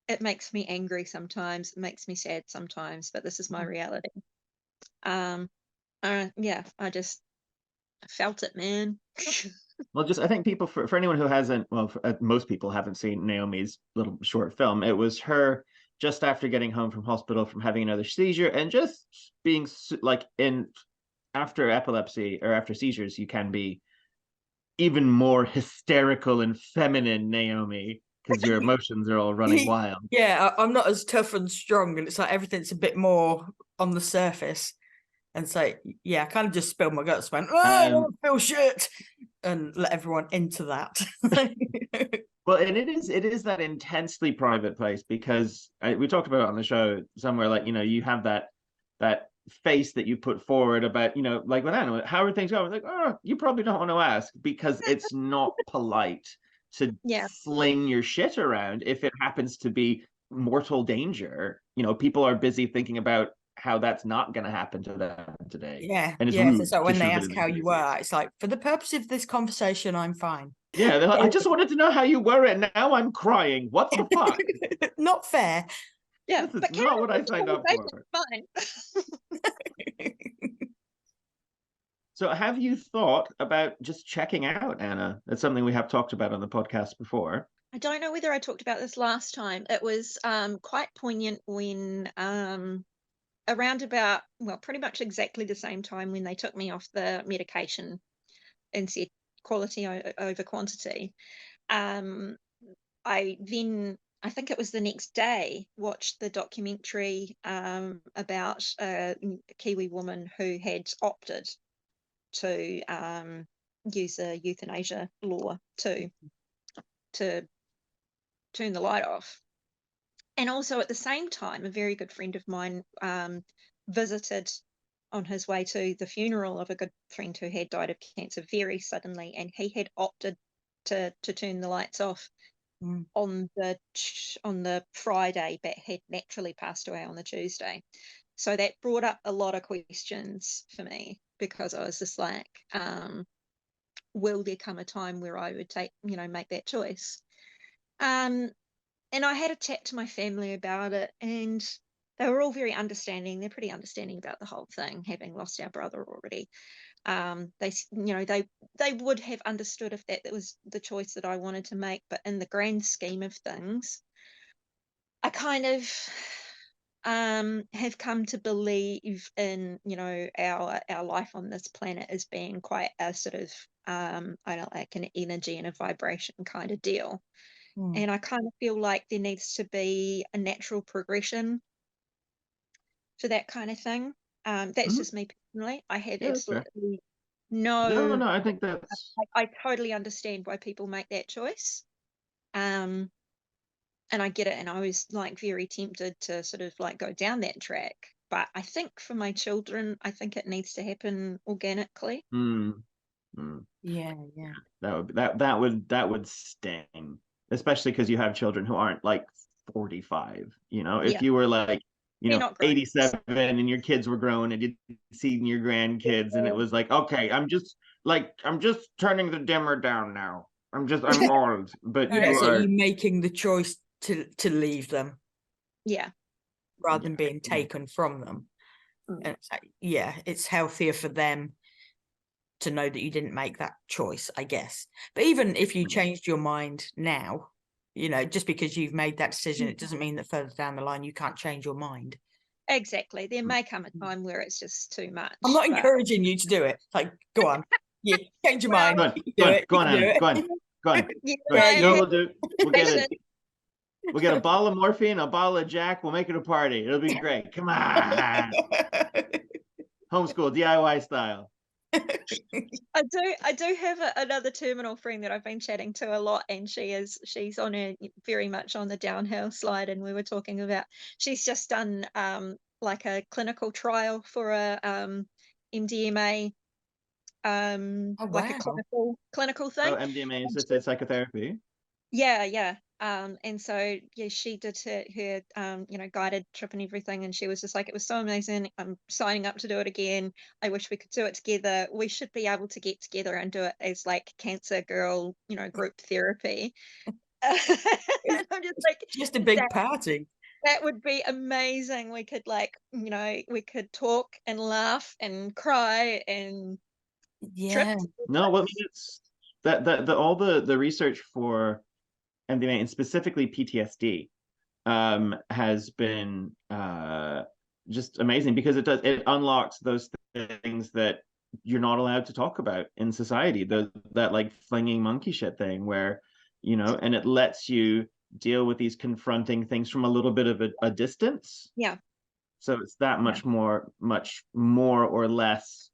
It makes me angry sometimes, it makes me sad sometimes, but this is my reality. um yeah, I just felt it, man. Well, just I think people, for anyone who hasn't, well, most people haven't seen Naomi's little short film. It was her just after getting home from hospital from having another seizure, and just being like, in after epilepsy or after seizures, you can be even more hysterical and feminine, Naomi, because your emotions are all running wild. Yeah, I'm not as tough and strong, and it's like everything's a bit more on the surface. And so, yeah, I kind of just spilled my guts, went, oh, I Um, don't feel shit, and let everyone into that. Well, and it is that intensely private place, because we talked about it on the show somewhere, like, you have that face that you put forward about, like with Anna, how are things going? Like, oh, you probably don't want to ask, because it's not polite to Yeah, fling your shit around if it happens to be mortal danger. People are busy thinking about how that's not going to happen to them today, Yeah, and it's yeah. So, rude so to when they shove it ask in how their you faces. were, it's like, for the purpose of this conversation, I'm fine. Yeah, they're like, I just wanted to know how you were, and now I'm crying. What the fuck? Not fair. yeah, This is but carry not on what I with the signed up for. conversation, fine. So, have you thought about just checking out Anna? That's something we have talked about on the podcast before. I don't know whether I talked about this last time. It was quite poignant when around about, well, pretty much exactly the same time when they took me off the medication and said quality over quantity. Um, I think it was the next day, watched the documentary about a Kiwi woman who had opted to use a euthanasia law to turn the light off. And also at the same time, a very good friend of mine visited on his way to the funeral of a good friend who had died of cancer very suddenly, and he had opted to turn the lights off Mm. on the Friday, but had naturally passed away on the Tuesday. So that brought up a lot of questions for me, because I was just like, will there come a time where I would make that choice? Um, and I had a chat to my family about it, and they were all very understanding. They're pretty understanding about the whole thing, having lost our brother already. They would have understood if that was the choice that I wanted to make, but in the grand scheme of things, I kind of have come to believe in our life on this planet as being quite a sort of I don't like an energy and a vibration kind of deal. Mm. And I kind of feel like there needs to be a natural progression for that kind of thing. That's just me personally. I have Yeah, that's fair. absolutely No, no. I think that's I totally understand why people make that choice. And I get it. And I was like very tempted to sort of like go down that track. But I think for my children, I think it needs to happen organically. mm, mm. Yeah. That would sting, especially because you have children who aren't like 45. You know, if Yeah, you were like, they're not grown. 87 and your kids were grown and you'd seen your grandkids and it was like, okay, I'm just turning the dimmer down now. I'm old, but Yeah, you so are. you're making the choice to leave them Yeah. rather than Yeah. being taken from them. Mm. And it's like, yeah, it's healthier for them to know that you didn't make that choice, I guess. But even if you changed your mind now, just because you've made that decision, it doesn't mean that further down the line you can't change your mind. Exactly. There may come a time where it's just too much. I'm not but- encouraging you to do it. Like, go on. Yeah, change your mind. Go on, You can go do on, it. go You on, can do Anna, it. go on, go on. Yeah, Go on. Yeah, You know yeah. what we'll do? Passion. We'll get a bottle of morphine, a bottle of Jack. We'll make it a party. It'll be great. Come on, homeschool DIY style. I do have another terminal friend that I've been chatting to a lot, and she's on a very much on the downhill slide. And we were talking about she's just done like a clinical trial for a MDMA Oh, like a wow. clinical Oh, thing. MDMA And assisted psychotherapy. Yeah. And so yeah, she did her guided trip and everything, and she was just like, it was so amazing. I'm signing up to do it again. I wish we could do it together. We should be able to get together and do it as like cancer girl, group therapy. And I'm just like, Just a big party. that would be amazing. We could we could talk and laugh and cry and trip. Yeah. No, well, I mean, it's that the all the research for MDMA and specifically PTSD has been just amazing because it unlocks those things that you're not allowed to talk about in society. That like flinging monkey shit thing where, and it lets you deal with these confronting things from a little bit of a distance. Yeah. So it's that much more or less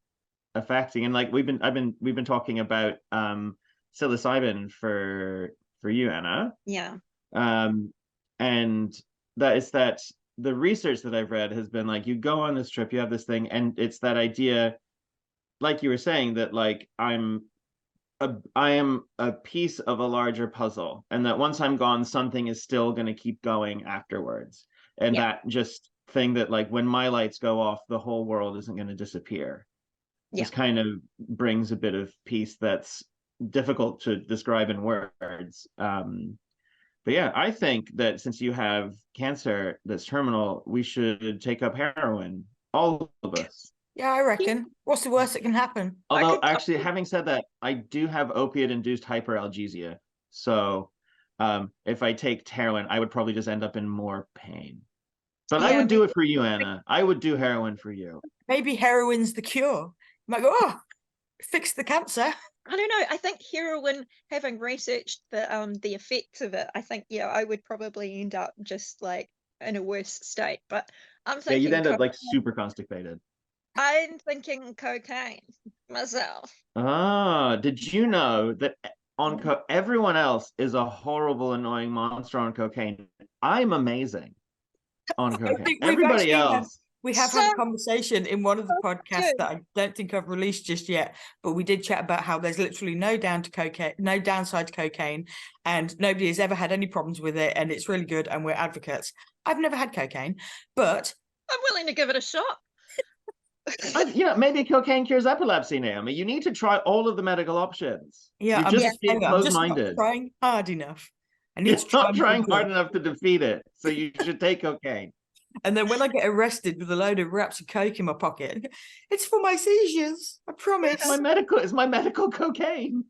affecting. And like we've been talking about psilocybin for you, Anna. Yeah. And that the research that I've read has been like, you go on this trip, you have this thing, and it's that idea, like you were saying, that like I am a piece of a larger puzzle, and that once I'm gone, something is still going to keep going afterwards. And Yeah. that just thing that like when my lights go off, the whole world isn't going to disappear. Yeah. Just kind of brings a bit of peace that's difficult to describe in words. But yeah, I think that since you have cancer that's terminal, we should take up heroin, all of us. Yeah, I reckon. What's the worst that can happen? Although, actually, having said that, I do have opiate-induced hyperalgesia. So if I take heroin, I would probably just end up in more pain. But I would do it for you, Anna. I would do heroin for you. Maybe heroin's the cure. You might go, oh, fix the cancer. I don't know. I think heroin, having researched the effects of it, I think I would probably end up just like in a worse state. But I'm Yeah, you'd thinking end up like super constipated. I'm thinking cocaine myself. Ah, did you know that everyone else is a horrible, annoying monster on cocaine? I'm amazing on I cocaine. think we've Everybody actually else. we have had a conversation in one of the podcasts that I don't think I've released just yet, but we did chat about how there's literally no downside to cocaine, and nobody has ever had any problems with it, and it's really good, and we're advocates. I've never had cocaine, but I'm willing to give it a shot. Maybe cocaine cures epilepsy, Naomi. You need to try all of the medical options. yeah, You're I'm just being closed-minded. trying hard enough. I need You're to try not trying hard enough to defeat it, so you should take cocaine. And then when I get arrested with a load of wraps of coke in my pocket, it's for my seizures. I promise. It's my medical cocaine.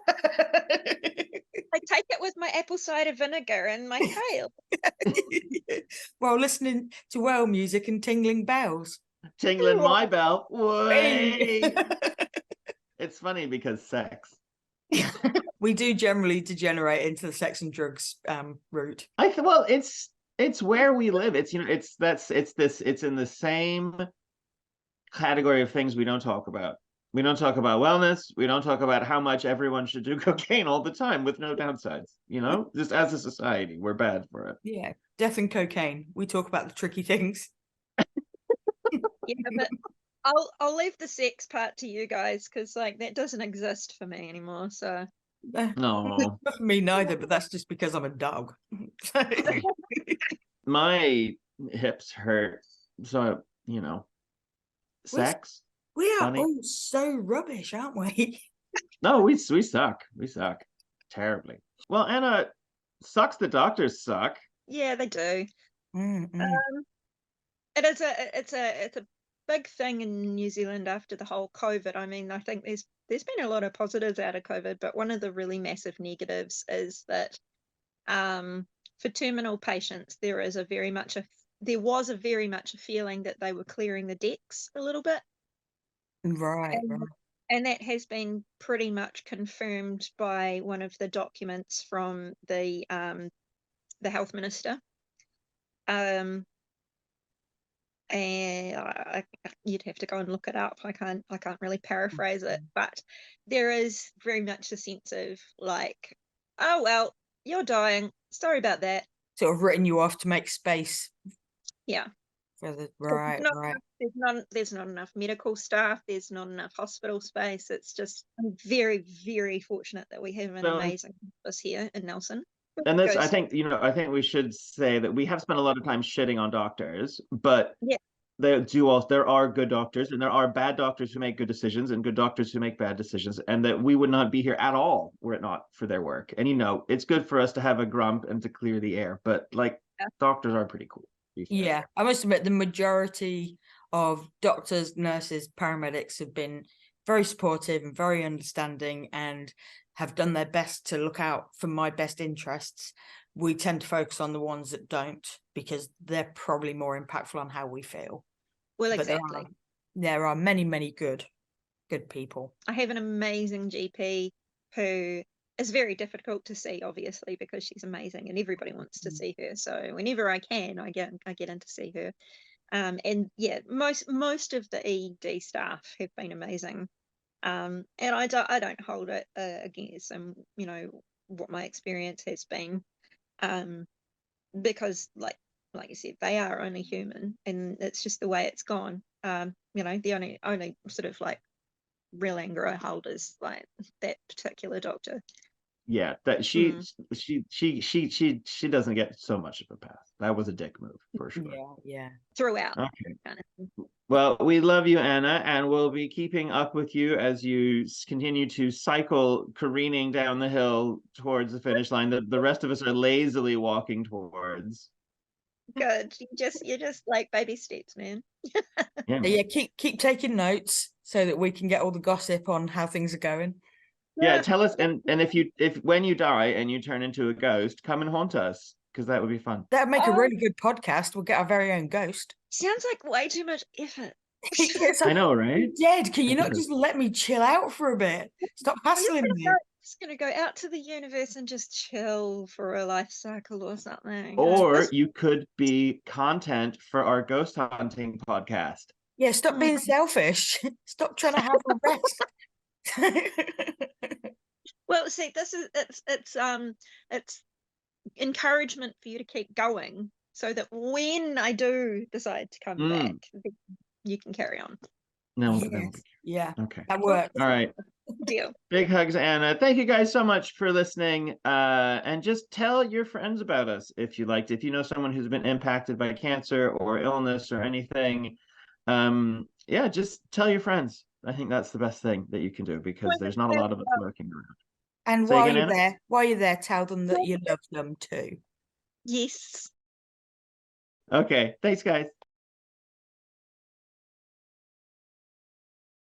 I take it with my apple cider vinegar and my kale. While listening to whale music and tingling bells. Tingling my bell. Hey. It's funny because sex. We do generally degenerate into the sex and drugs route. It's where we live. It's in the same category of things we don't talk about. We don't talk about wellness. We don't talk about how much everyone should do cocaine all the time with no downsides. You know, just as a society, we're bad for it. Yeah, death and cocaine. We talk about the tricky things. Yeah, but I'll leave the sex part to you guys, because like that doesn't exist for me anymore. So No, Me neither, but that's just because I'm a dog. my hips hurt. So, you know, sex, We are funny. all so rubbish, aren't we? No, we suck. We suck terribly. Well, Anna, sucks the doctors suck. yeah, they do. Mm-mm. It's a big thing in New Zealand after the whole COVID. I mean, I think there's been a lot of positives out of COVID, but one of the really massive negatives is that for terminal patients there was a very much a feeling that they were clearing the decks a little bit. Right, And, right. and that has been pretty much confirmed by one of the documents from the health minister. And you'd have to go and look it up. I can't really paraphrase it, but there is very much a sense of like, oh well, you're dying. Sorry about that. Sort of written you off to make space Yeah. for the right. There's not enough medical staff. There's not enough hospital space. It's just, I'm very, very fortunate that we have an amazing hospice here in Nelson. And this, I think we should say that we have spent a lot of time shitting on doctors, but yeah, there are good doctors and there are bad doctors who make good decisions and good doctors who make bad decisions, and that we would not be here at all were it not for their work. And it's good for us to have a grump and to clear the air, but like doctors are pretty cool. Yeah, I must admit the majority of doctors, nurses, paramedics have been very supportive and very understanding and have done their best to look out for my best interests. We tend to focus on the ones that don't because they're probably more impactful on how we feel. well, But exactly. there are many, many good people. I have an amazing GP who is very difficult to see, obviously, because she's amazing and everybody wants to see her. So whenever I can, I get in to see her. And yeah, most of the ED staff have been amazing. And I don't hold it against them, what my experience has been, because like you said, they are only human, and it's just the way it's gone. The only sort of like real anger I hold is like that particular doctor. Yeah, that she doesn't get so much of a pass. That was a dick move for sure. Yeah. Throughout. Okay. Kind of. Well, we love you, Anna, and we'll be keeping up with you as you continue to cycle careening down the hill towards the finish line that the rest of us are lazily walking towards. Good. You're just like baby steps, man. Yeah, keep taking notes so that we can get all the gossip on how things are going. Yeah, tell us, and if when you die and you turn into a ghost, come and haunt us, because that would be fun. That'd make a really good podcast. We'll get our very own ghost. Sounds like way too much effort. I know, right? Dead. Can you not just let me chill out for a bit? Stop hassling me. Just gonna go out to the universe and just chill for a life cycle or something. Or you could be content for our ghost hunting podcast. Yeah, stop being selfish. Stop trying to have a rest. Well, see, it's encouragement for you to keep going, so that when I do decide to come back, you can carry on. No, yeah, okay, that works. All right, deal. Big hugs, Anna. Thank you guys so much for listening. And just tell your friends about us if you liked. If you know someone who's been impacted by cancer or illness or anything, yeah, just tell your friends. I think that's the best thing that you can do, because there's not a lot of us lurking around. And while you're there, tell them that you love them too. Yes. Okay, thanks, guys.